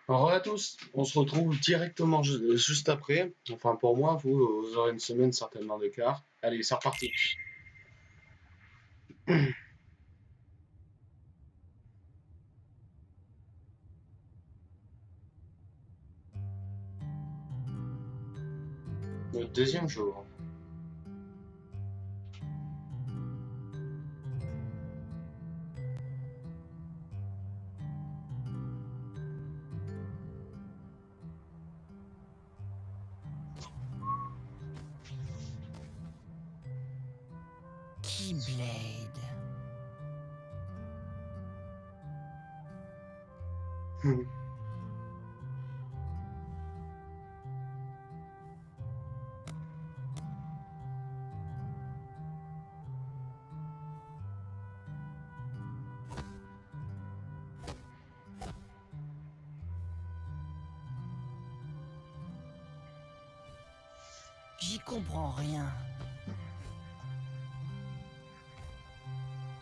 Alors à tous, on se retrouve directement juste après. Enfin pour moi, vous aurez une semaine certainement d'écart. Allez, c'est reparti. Le deuxième jour. Keyblade. J'y comprends rien.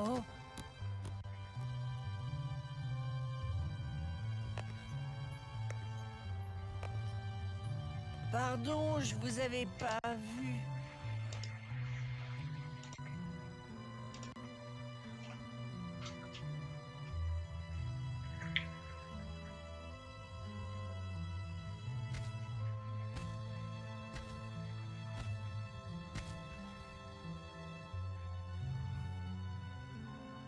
Oh. Pardon, je vous avais pas vu.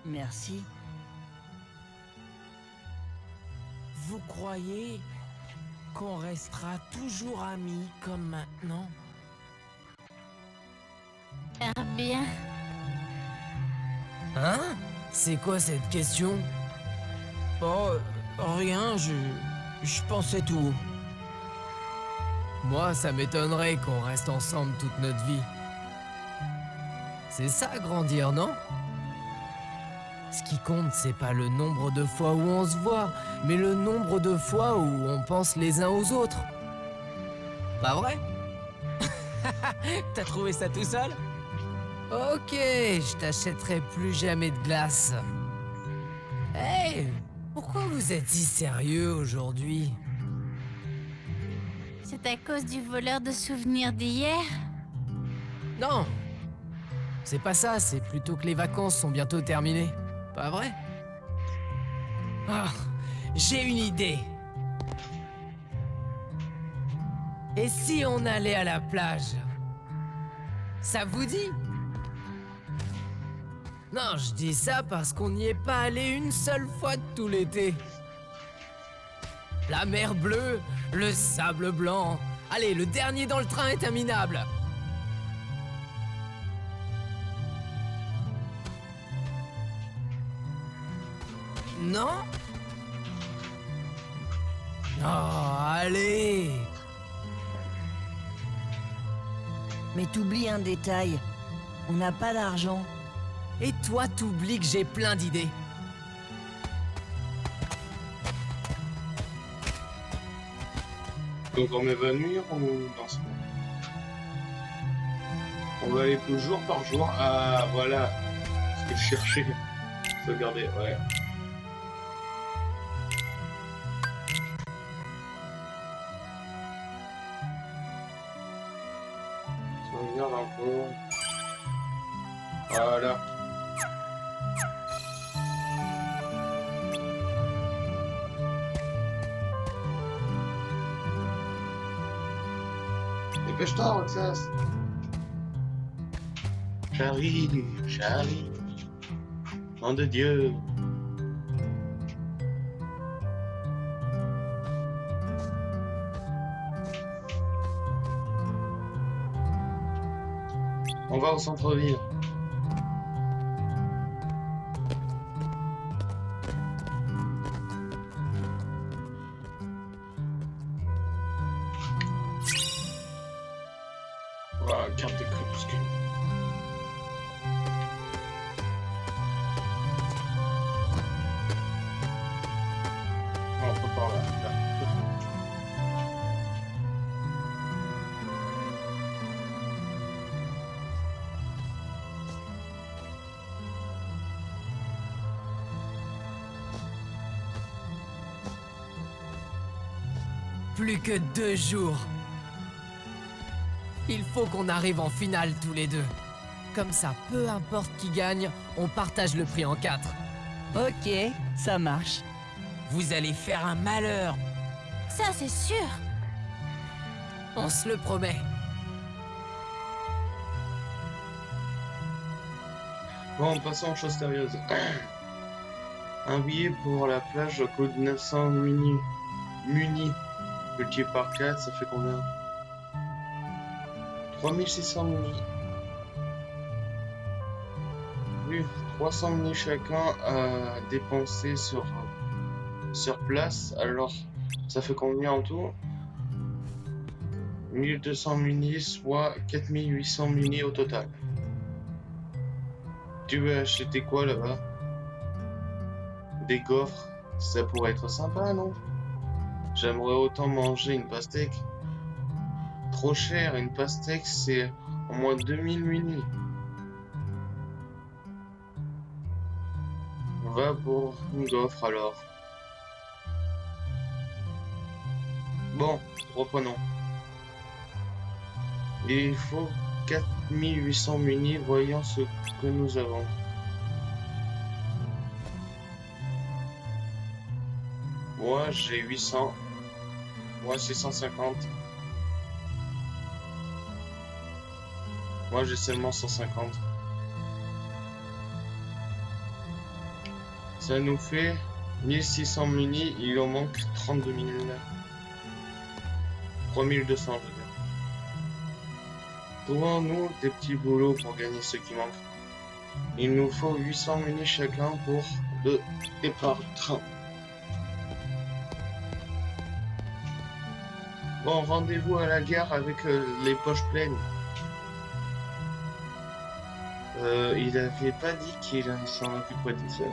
Merci. Vous croyez qu'on restera toujours amis comme maintenant? Bien. Hein? C'est quoi cette question? Oh, rien, je pensais tout haut. Moi, ça m'étonnerait qu'on reste ensemble toute notre vie. C'est ça, grandir, non? Ce qui compte, c'est pas le nombre de fois où on se voit, mais le nombre de fois où on pense les uns aux autres. Pas vrai? T'as trouvé ça tout seul? Ok, je t'achèterai plus jamais de glace. Hey, pourquoi vous êtes si sérieux aujourd'hui? C'est à cause du voleur de souvenirs d'hier? Non, c'est pas ça, c'est plutôt que les vacances sont bientôt terminées. Pas vrai? Ah, j'ai une idée. Et si on allait à la plage? Ça vous dit? Non, je dis ça parce qu'on n'y est pas allé une seule fois de tout l'été. La mer bleue, le sable blanc. Allez, le dernier dans le train est minable. Non? Oh, allez! Mais t'oublies un détail. On n'a pas d'argent. Et toi, t'oublies que j'ai plein d'idées. Donc on va nuire ou non? On va aller plus jour par jour. Ah voilà ce que je cherchais. Sauvegarder, ouais. Sauvegarde info. Voilà. Dépêche-toi, Roxas. J'arrive, j'arrive. Nom de Dieu. On va au centre-ville. Voilà, carte de crépuscule. On peut par là. plus que 2 jours. Il faut qu'on arrive en finale tous les deux. Comme ça, peu importe qui gagne, on partage le prix en 4. Ok, ça marche. Vous allez faire un malheur, Ça, c'est sûr. on se le promet. Bon, passons aux choses sérieuses. Un billet pour la plage coûte 900 muni. Multiplié par 4, ça fait combien? 3600 muni. Oui, 300 muni chacun à dépenser sur place. Alors, ça fait combien en tout? 1200 muni, soit 4800 muni au total. Tu veux acheter quoi là-bas? Des gaufres, ça pourrait être sympa, non? J'aimerais autant manger une pastèque. Trop cher, une pastèque c'est au moins 2000 muni. On va pour une gaufre alors. Bon, reprenons. Il faut 4800 muni, voyons ce que nous avons. Moi j'ai 800. Moi c'est 150. Moi j'ai seulement 150. Ça nous fait 1600 muni, il en manque 32 000. 3200 je veux dire. Trouvons-nous des petits boulots pour gagner ce qui manque. Il nous faut 800 muni chacun pour le départ du train. Bon, rendez-vous à la gare avec les poches pleines. Il avait pas dit qu'il s'en occuperait tout seul.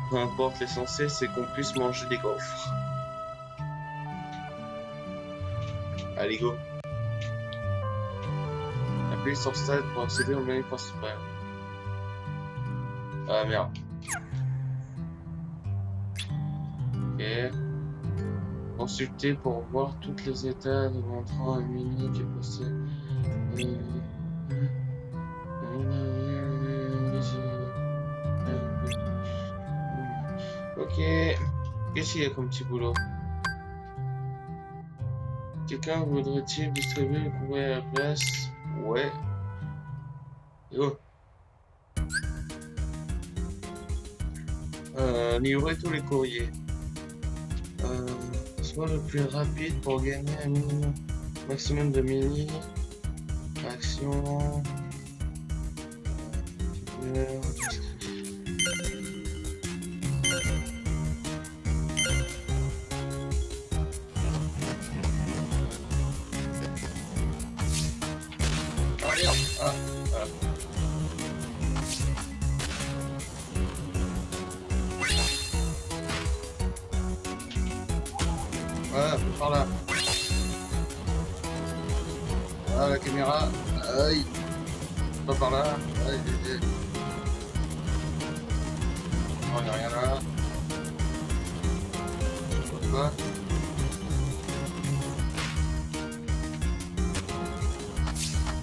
Peu importe, l'essentiel c'est qu'on puisse manger des gaufres. Allez, go. Appuyez sur Start pour accéder au menu principal. Ah merde. Ok. Consulter pour voir toutes les états de mon train mini qui est passé. Ok. Qu'est-ce qu'il y a comme petit boulot? Quelqu'un voudrait-il distribuer le courrier à la place? Ouais. Yo. Livrer tous les courriers. Soit le plus rapide pour gagner un maximum de mini. Action. Voilà, par là. Ah, la caméra. Aïe. Pas par là. Aïe, aïe, aïe. Non, il n'y a rien là. Quoi?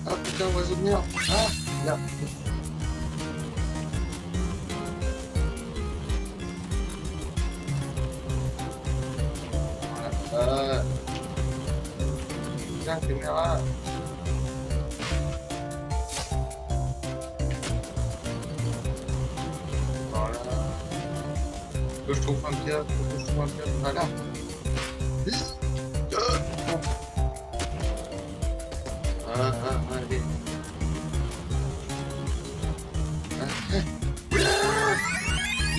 Ah putain, oiseau de merde. Ah, merde. Putain, caméra. Voilà. Faut que je trouve un câble, faut que je trouve un câble. Voilà. Allez.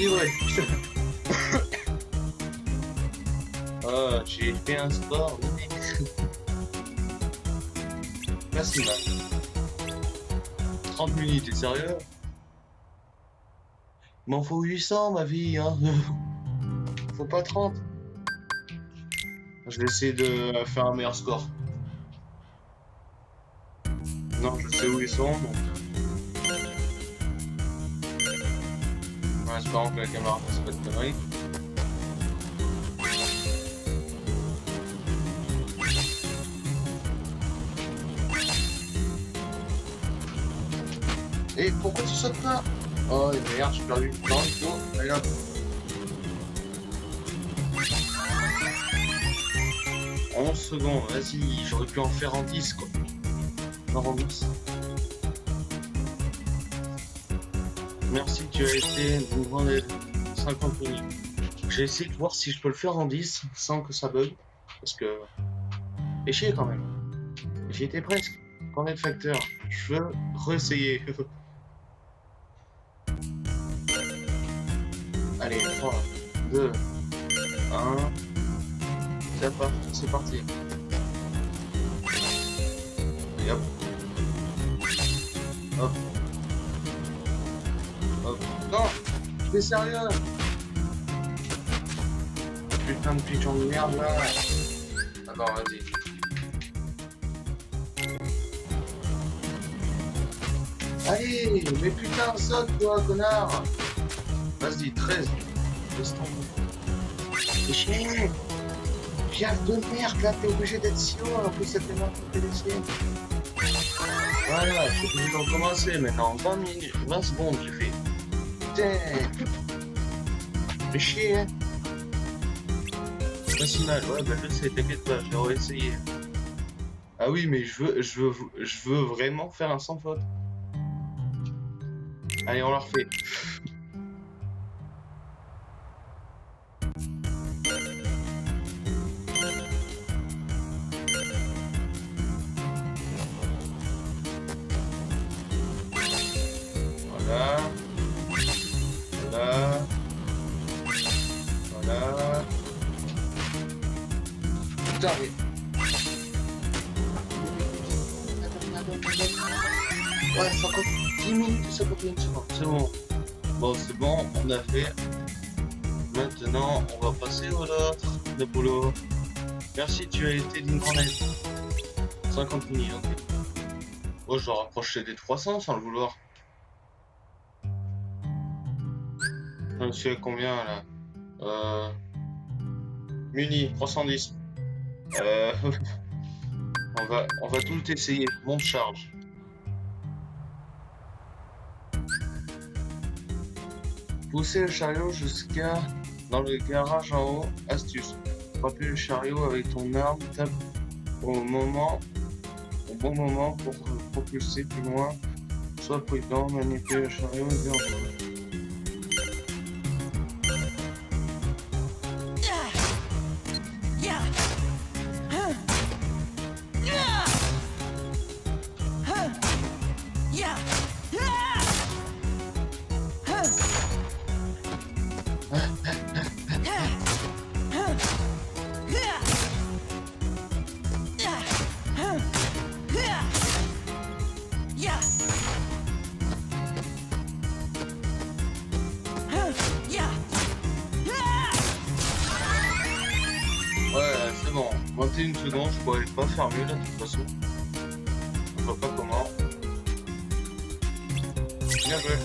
Ouais. Oh, j'ai fait un sport. Merci, man. 30 minutes, t'es sérieux? M'en faut 800, ma vie, hein. Faut pas 30. Je vais essayer de faire un meilleur score. Non, je sais où ils sont, donc... En espérant que la caméra fasse pas de conneries. Et pourquoi tu sautes pas? Oh merde, j'ai perdu. Non, il faut. Allez hop. « 11 secondes, vas-y, j'aurais pu en faire en 10 quoi. Non, en 10. Merci, tu as été une grande aide. 50 minutes. J'ai essayé de voir si je peux le faire en 10 sans que ça bug. Parce que. Et chier quand même. J'y étais presque. Combien de facteurs? Je veux réessayer. Allez, 3, 2, 1. C'est parti. Et hop. Hop. Hop. Non! T'es sérieux? Putain de pigeon de merde là! Attends, vas-y. Allez! Mais putain, saute toi, connard! Vas-y, 13. Laisse tomber. C'est chiant! Gaffe de merde là, t'es obligé d'être si haut, en plus ça fait mal pour tes dossiers. Voilà, je suis obligé de recommencer maintenant. 20 minutes, 20 secondes j'ai fait. Putain! Fais chier, hein? Pas si mal, ouais, bah je sais, t'inquiète pas, je vais réessayer. Ah oui, mais je veux vraiment faire un sans faute. Allez, on la refait. Voilà. Voilà. Voilà. Putain, mais... Ouais, 10 minutes, 51 secondes, c'est bon. Bon, c'est bon, on a fait. Maintenant, on va passer au autre, le boulot. Merci, tu as été d'une grande aide. 50 minutes, ok. Bon, je dois rapprocher des 300 sans le vouloir. Je suis à combien là? Muni, 310. On va tout essayer. Monte charge. Pousser le chariot jusqu'à dans le garage en haut. Astuce. Frapper le chariot avec ton arme. Tape au bon moment pour propulser plus loin. Sois prudent. Manipuler le chariot et bien. Ouais, c'est bon. 21 secondes, je pourrais pas faire mieux là de toute façon. Je vois pas comment. Bien joué.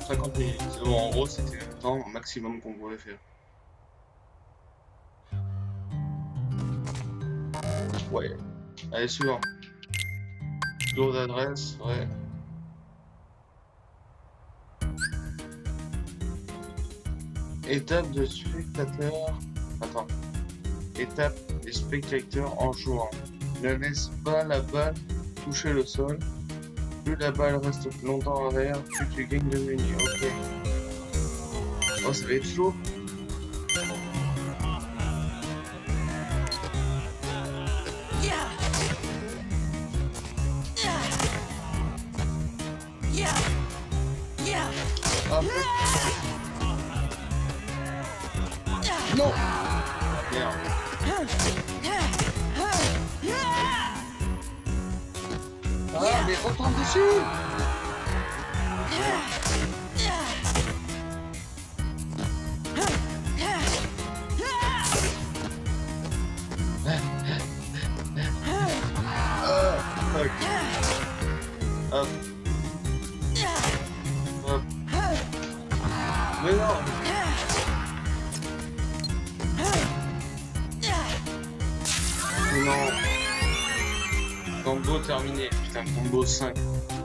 50 minutes. C'est bon, en gros, c'était le temps maximum qu'on pouvait faire. Ouais. Allez, suivant. Tour d'adresse, ouais. Étape de spectateur. Attends. Étape des spectateurs en jouant. Ne laisse pas la balle toucher le sol. Plus la balle reste longtemps en l'air, plus tu gagnes de menus. Ok. Oh, ça va être chaud. Ah, non. Merde. Ah, mais retombe dessus. Fuck. Hop. Hop. Mais non. Non. Combo terminé. Putain, combo 5.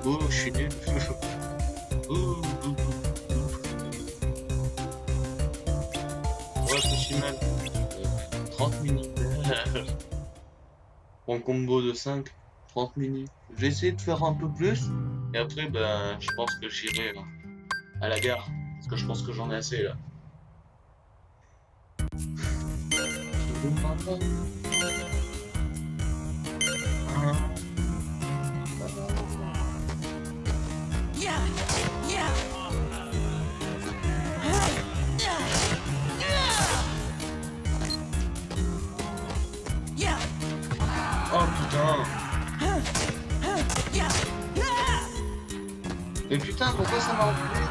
Oh, je suis nul. Ouh. Ouais, pas si mal. 30 minutes. Pour un combo de 5, 30 minutes. J'ai essayé de faire un peu plus. Et après, ben, je pense que j'irai à la gare. Parce que je pense que j'en ai assez là. Oh putain! Mais putain, pourquoi ça m'a enculé?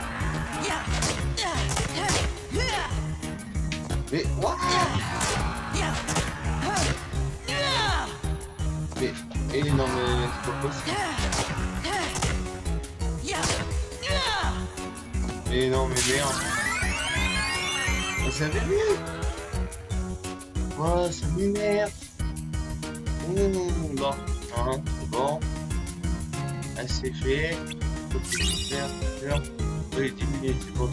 Mais what? Mais non mais c'est pas possible. Mais non mais merde. Mais ça m'énerve. Ouais, ça m'énerve. Bon, hein, c'est bon. Ah, c'est fait. Faut que je faire. Oui, 10 minutes, c'est bon.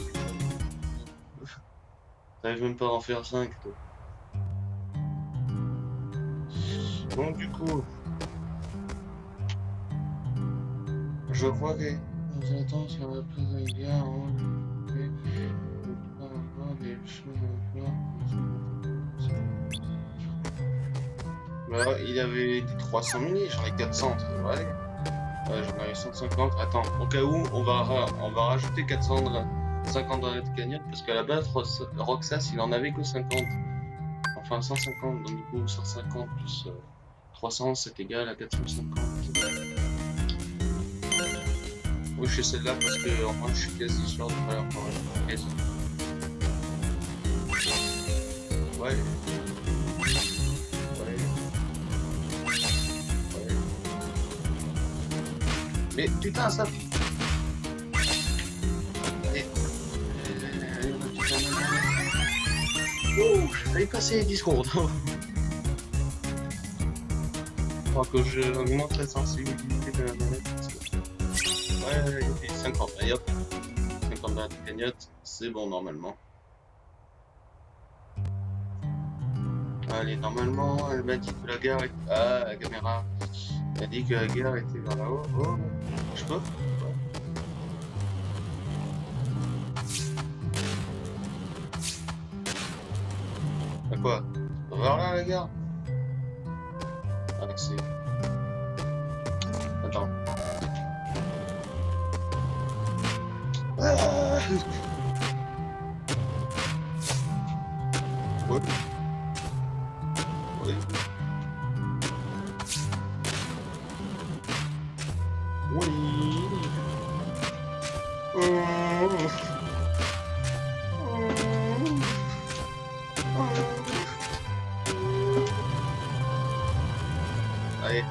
T'arrives même pas à en faire 5, toi. Donc, du coup, je vois que. Attends, ça va plus bien. Bah, il avait dit 300 mini, j'en ai 400, ça devrait aller. Ouais, j'en ai 150. Attends, au cas où, on va rajouter 450 dans notre cagnotte parce qu'à la base, Roxas, il en avait que 50. Enfin, 150, donc du coup, 150 plus 300, c'est égal à 450. Oui, je fais celle-là parce que en moins, je suis quasi sûr de faire quasi. Ouais. Mais putain, ça. Allez. Ouh, j'ai failli passer les 10 secondes. Je crois que je augmente la sensibilité de la manette. Ouais, il fait 50. Allez hop. 50 dans la cagnotte. C'est bon normalement. Allez, normalement, elle m'a dit que la gare est... Ah, la caméra. Elle a dit que la gare était vers là-haut. Oh, je peux. À quoi? Vers là, la gare? Accès. Attends. Ah ouais. Oui. Oui. Allez.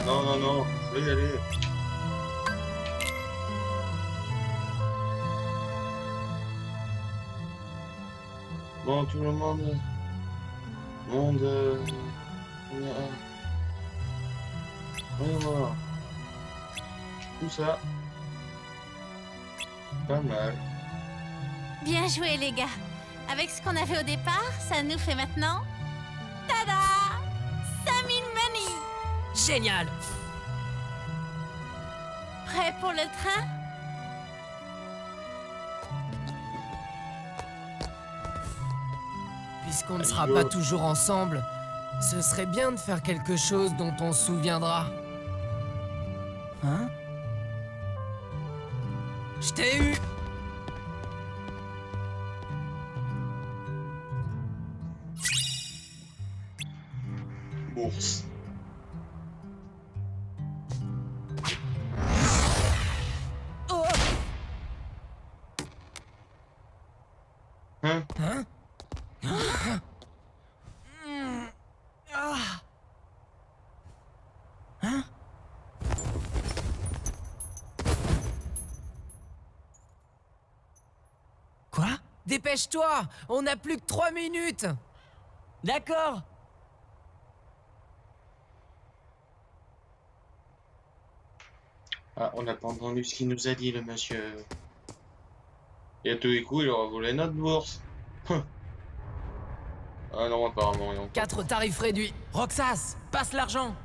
Non, non, non, je vais y aller. Bon, tout le monde. Voyons voir. Tout ça. Pas mal. Bien joué, les gars. Avec ce qu'on avait au départ, ça nous fait maintenant... Tada 5000 money. Génial! Prêt pour le train? Puisqu'on ne sera pas toujours ensemble, ce serait bien de faire quelque chose dont on se souviendra. Hein? Je t'ai eu! Bourse. Hein? Hein? Hein? Quoi? Dépêche-toi! On n'a plus que 3 minutes! D'accord. Ah, on n'a pas entendu ce qu'il nous a dit, le monsieur. Et à tous les coups, il aura volé notre bourse. Ah non, apparemment, non. 4 tarifs réduits. Roxas, passe l'argent!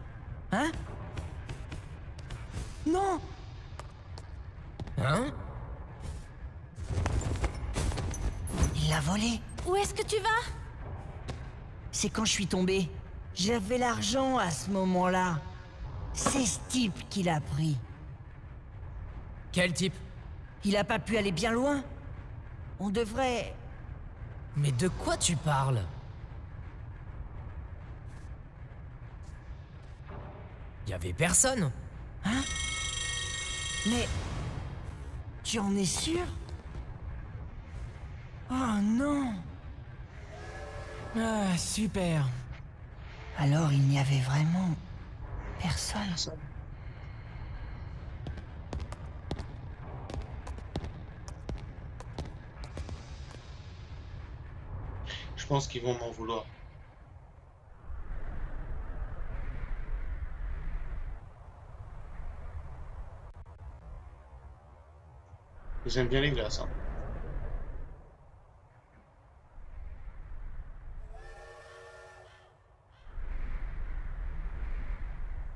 Hein? Non. Hein? Il l'a volé. Où est-ce que tu vas? C'est quand je suis tombé. J'avais l'argent à ce moment-là. C'est ce type qui l'a pris. Quel type? Il a pas pu aller bien loin. On devrait... Mais de quoi tu parles? Y avait personne. Hein? Mais... Tu en es sûr? Oh non! Ah, super. Alors il n'y avait vraiment... personne. Je pense qu'ils vont m'en vouloir. Ils aiment bien les glaces, hein.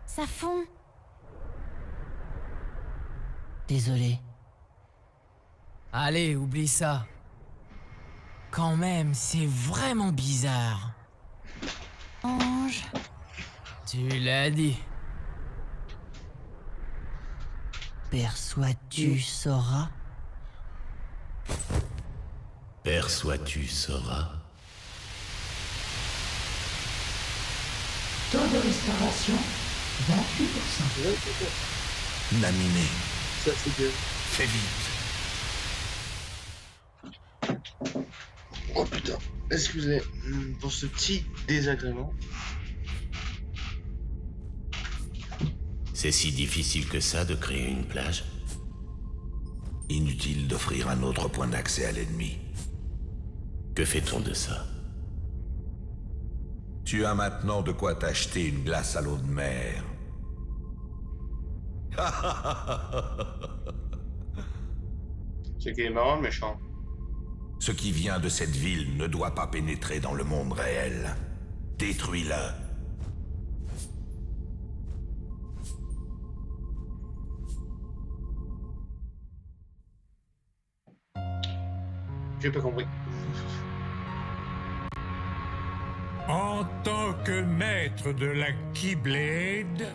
Ça fond. Désolé. Allez, oublie ça. Quand même, c'est vraiment bizarre. Ange. Tu l'as dit. Perçois-tu, Sora? Perçois-tu, Sora? Taux de restauration 28%. Naminé, Ça, c'est bien. fais vite. Oh putain. Excusez pour ce petit désagrément. C'est si difficile que ça de créer une plage? Inutile d'offrir un autre point d'accès à l'ennemi. Que fait-on de ça? Tu as maintenant de quoi t'acheter une glace à l'eau de mer. Ce qui est marrant, le méchant. Ce qui vient de cette ville ne doit pas pénétrer dans le monde réel. Détruis-le. J'ai pas compris. En tant que maître de la Keyblade,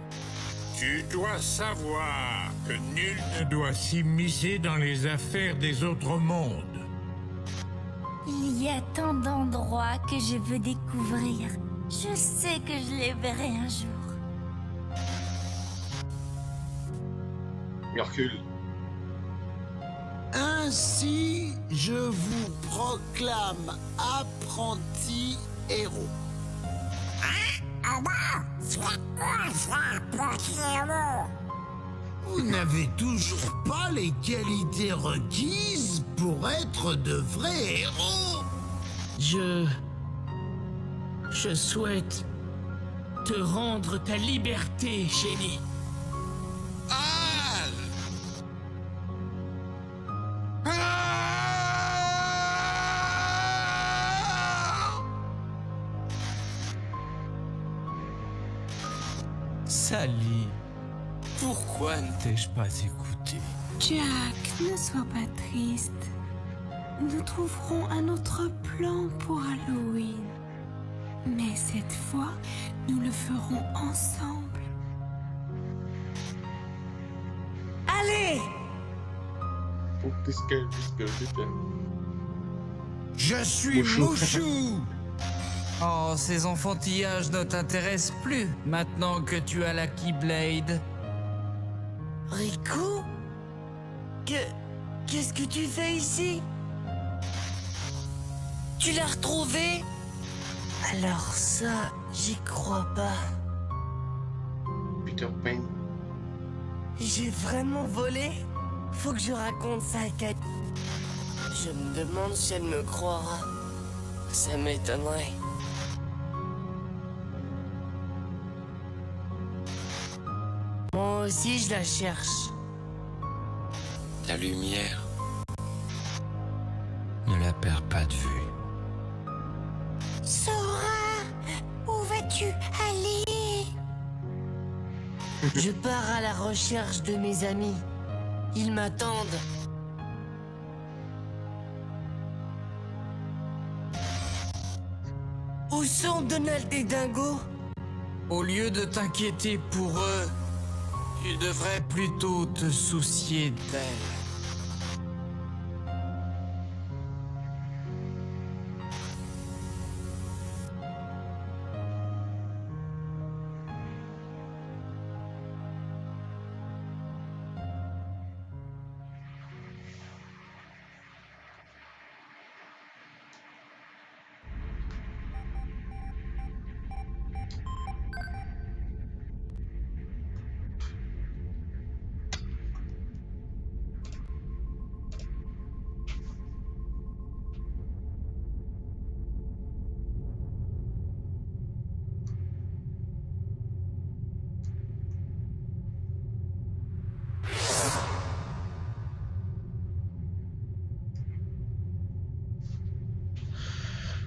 tu dois savoir que nul ne doit s'immiscer dans les affaires des autres mondes. Il y a tant d'endroits que je veux découvrir. Je sais que je les verrai un jour. Hercule. Ainsi, je vous proclame apprenti héros. Vous n'avez toujours pas les qualités requises pour être de vrais héros. Je souhaite te rendre ta liberté, génie. Ah! Sally, pourquoi ne t'ai-je pas écouté? Jack, ne sois pas triste. Nous trouverons un autre plan pour Halloween. Mais cette fois, nous le ferons ensemble. Allez! Oh, qu'est-ce que putain. Je suis Mouchou. Oh, ces enfantillages ne t'intéressent plus, maintenant que tu as la Keyblade. Rico? Qu'est-ce que tu fais ici? Tu l'as retrouvé? Alors ça, j'y crois pas. Peter Pan. J'ai vraiment volé? Faut que je raconte ça à Kate. Je me demande si elle me croira. Ça m'étonnerait. Moi aussi, je la cherche. Ta lumière. Ne la perds pas de vue. Sora, où vas-tu aller? Je pars à la recherche de mes amis. Ils m'attendent. Où sont Donald et Dingo? Au lieu de t'inquiéter pour eux, tu devrais plutôt te soucier d'elle.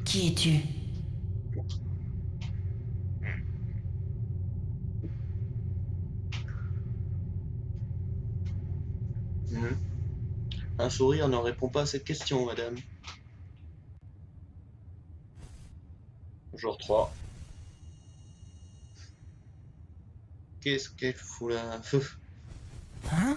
Qui es-tu? Un sourire ne répond pas à cette question, madame. Jour 3. Qu'est-ce qu'elle fout là? Hein?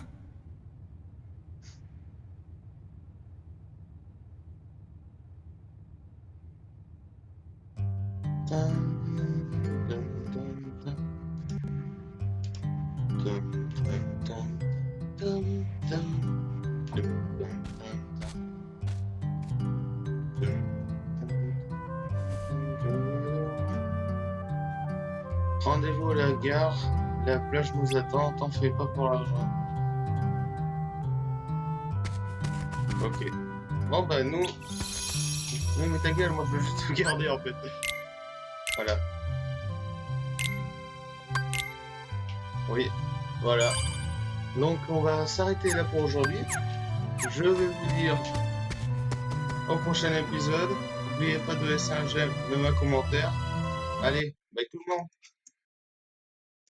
Rendez-vous à la gare, la plage nous attend, t'en fais pas pour l'argent. Ok. Bon bah nous... Oui mais ta gueule, moi je veux juste regarder en fait. Voilà. Oui, voilà. Donc on va s'arrêter là pour aujourd'hui. Je vais vous dire au prochain épisode. N'oubliez pas de laisser un j'aime, même un commentaire. Allez, bye tout le monde.